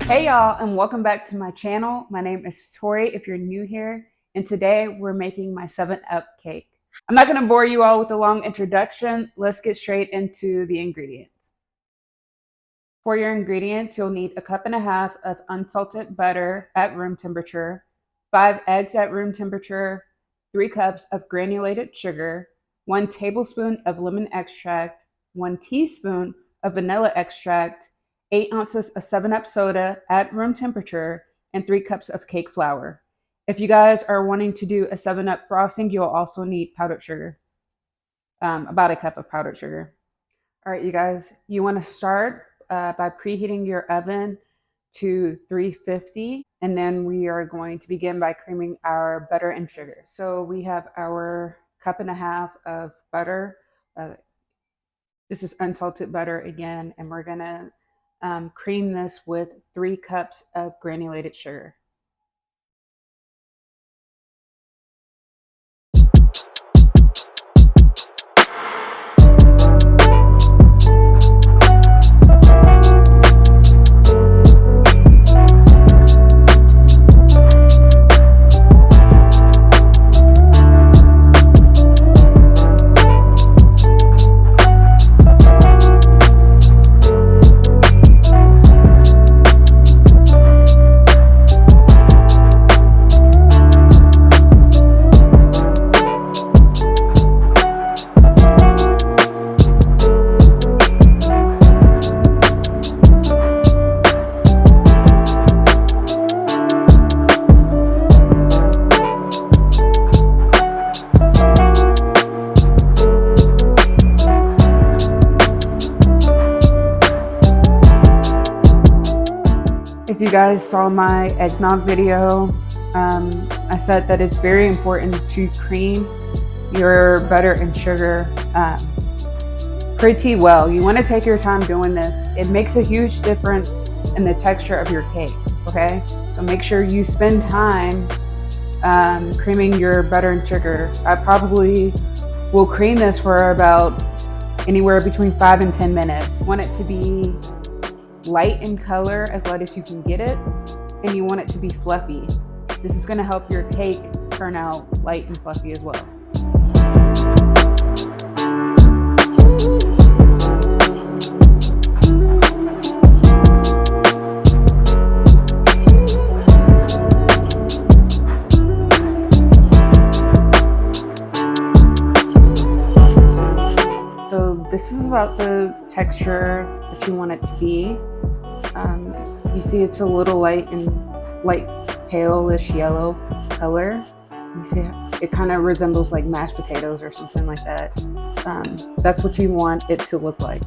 Hey y'all, and welcome back to my channel. My name is Tori if you're new here, and today we're making my 7-Up cake. I'm not going to bore you all with a long introduction. Let's get straight into the ingredients. For your ingredients, you'll need 1.5 cups of unsalted butter at room temperature, 5 eggs at room temperature, 3 cups of granulated sugar, 1 tablespoon of lemon extract, 1 teaspoon of vanilla extract, 8 ounces of 7-Up soda at room temperature, and 3 cups of cake flour. If you guys are wanting to do a 7-Up frosting, you'll also need powdered sugar, about 1 cup of powdered sugar. All right, you guys, you want to start by preheating your oven to 350, and then we are going to begin by creaming our butter and sugar. So we have our 1.5 cups of butter. This is unsalted butter again, and we're gonna cream this with 3 cups of granulated sugar. If you guys saw my eggnog video, I said that it's very important to cream your butter and sugar pretty well. You want to take your time doing this. It makes a huge difference in the texture of your cake, okay? So make sure you spend time creaming your butter and sugar. I probably will cream this for about anywhere between 5 and 10 minutes. You want it to be light in color, as light as you can get it, and you want it to be fluffy. This is going to help your cake turn out light and fluffy as well. So this is about the texture that you want it to be. You see it's a little light palish yellow color. You see it kind of resembles like mashed potatoes or something like that. That's what you want it to look like.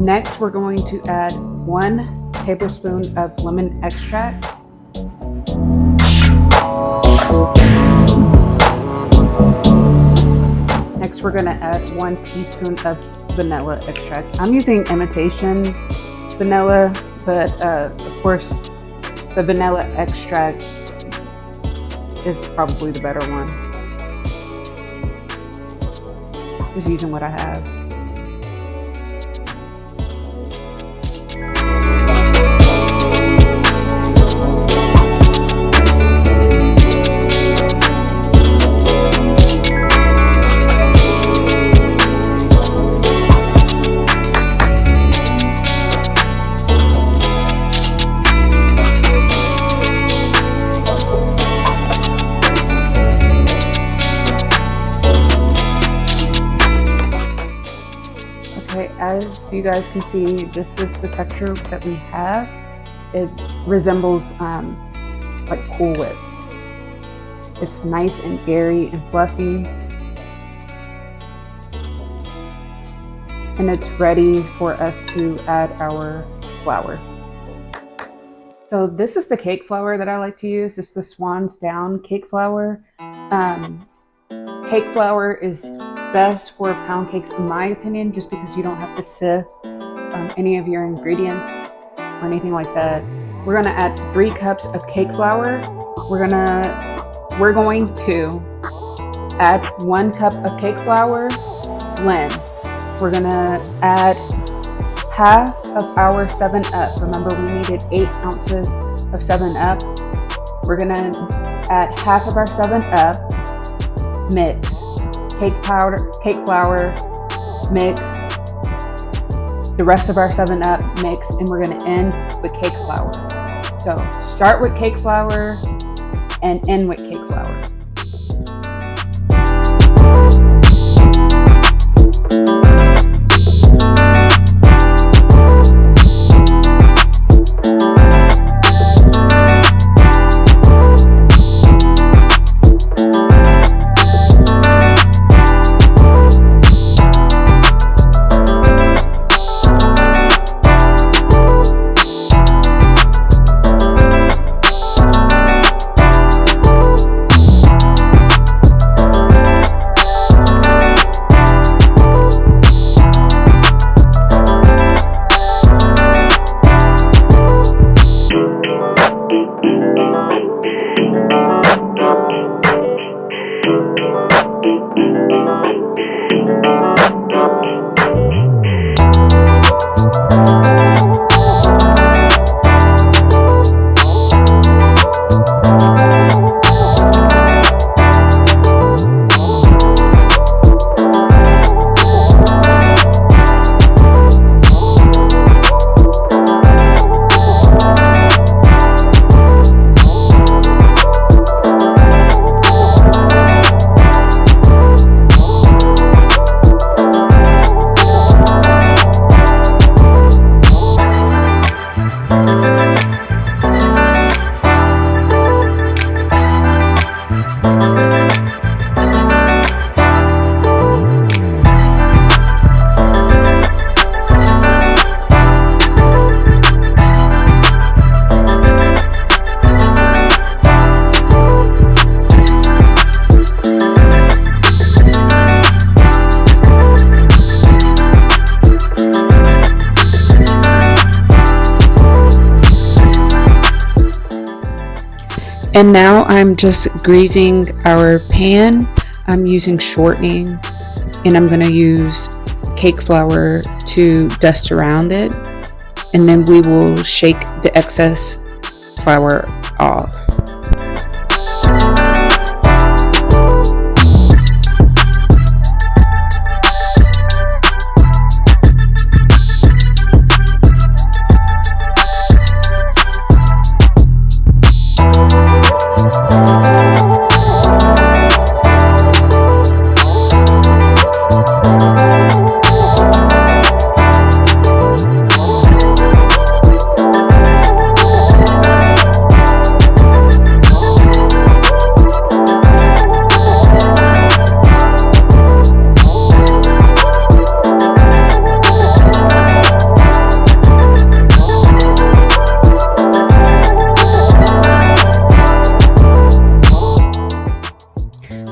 Next, we're going to add 1 tablespoon of lemon extract. Next, we're going to add 1 teaspoon of vanilla extract. I'm using imitation vanilla, but of course, the vanilla extract is probably the better one. Just using what I have. Okay, as you guys can see, this is the texture that we have. It resembles like Cool Whip. It's nice and airy and fluffy. And it's ready for us to add our flour. So this is the cake flour that I like to use. It's the Swan's Down cake flour. Cake flour is best for pound cakes in my opinion, just because you don't have to sift any of your ingredients or anything like that. We're gonna add 3 cups of cake flour. We're going to add 1 cup of cake flour blend. We're gonna add half of our 7-Up. Remember, we needed 8 ounces of 7-Up. We're gonna add half of our 7-Up, mix, cake flour, mix, the rest of our 7-Up, mix, and we're gonna end with cake flour. So start with cake flour and end with cake flour. And now I'm just greasing our pan. I'm using shortening, and I'm going to use cake flour to dust around it, and then we will shake the excess flour off.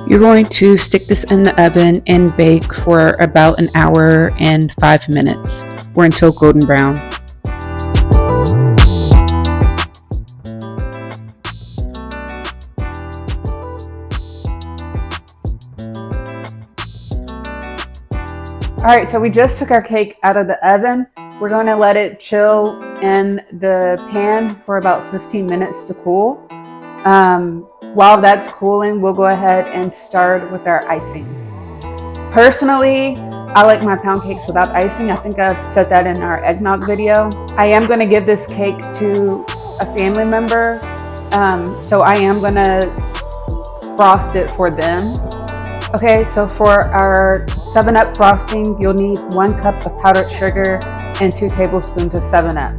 You're going to stick this in the oven and bake for about an hour and 5 minutes, or until golden brown. Alright, so we just took our cake out of the oven. We're going to let it chill in the pan for about 15 minutes to cool. While that's cooling, we'll go ahead and start with our icing. Personally, I like my pound cakes without icing. I think I've said that in our eggnog video. I am going to give this cake to a family member, so I am going to frost it for them. Okay, so for our 7-Up frosting, you'll need 1 cup of powdered sugar and 2 tablespoons of 7-Up.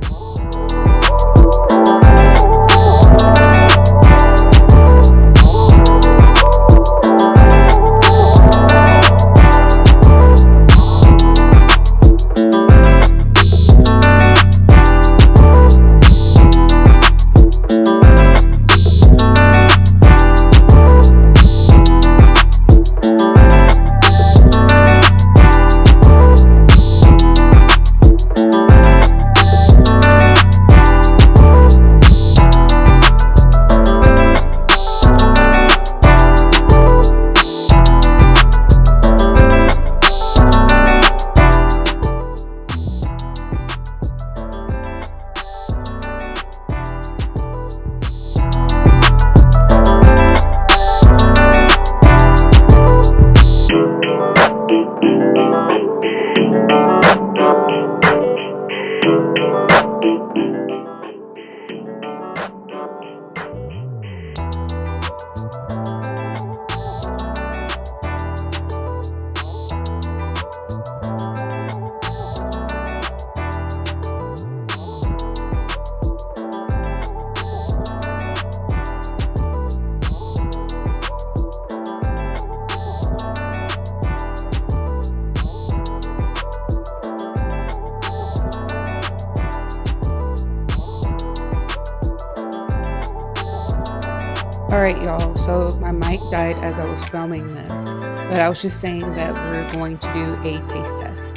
Alright y'all, so my mic died as I was filming this, but I was just saying that we're going to do a taste test.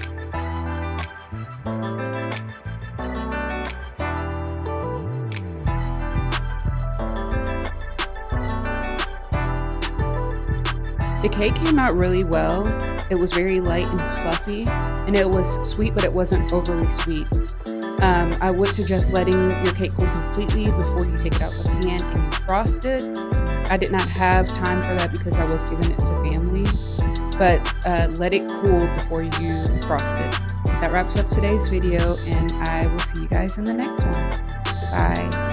The cake came out really well. It was very light and fluffy, and it was sweet, but it wasn't overly sweet. I would suggest letting your cake cool completely before you take it out of the pan and you frost it. I did not have time for that because I was giving it to family, but let it cool before you frost it. That wraps up today's video, and I will see you guys in the next one. Bye.